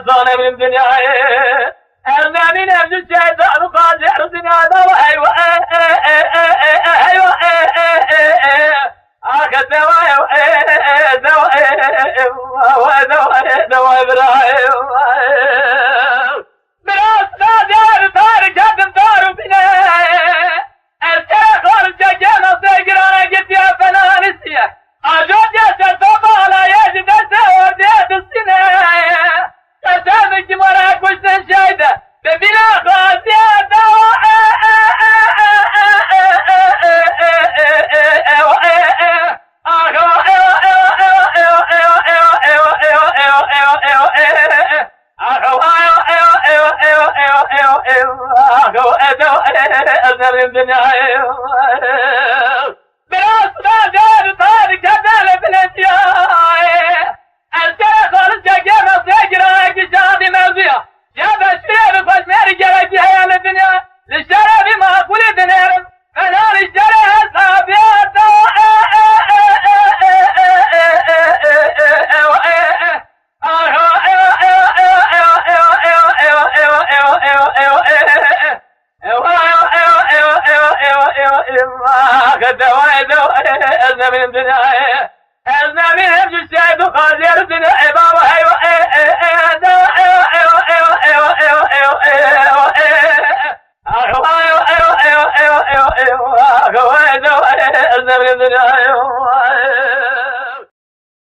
zanemin dünyayı. Evlemin evcü şeytanı kacer dünyada eyvah eyvah Arka deva deva İbrahim. Biraz nadir tarih ettim tarif bine. Eskere karışa gene sevgirana gidiyor falan istiyor. Acot yaşa sabahla yedi dese orada düşsine. Kaçardı ki bana kuşsun şeyde. Ve bina gaziye deva biraz nadir tarih kadar bileceğim. Eskere karışa gene sevgirana gideceğim mevzuya. Ya ben şuraya bir koşmaya gerekli hayal dünya. Lişere bir makul edinerim. Fena lişere hesabiyata. Eznemin dünyayı. Eznemin hep şey dokaz yer dünya. Baba eyvah eyvah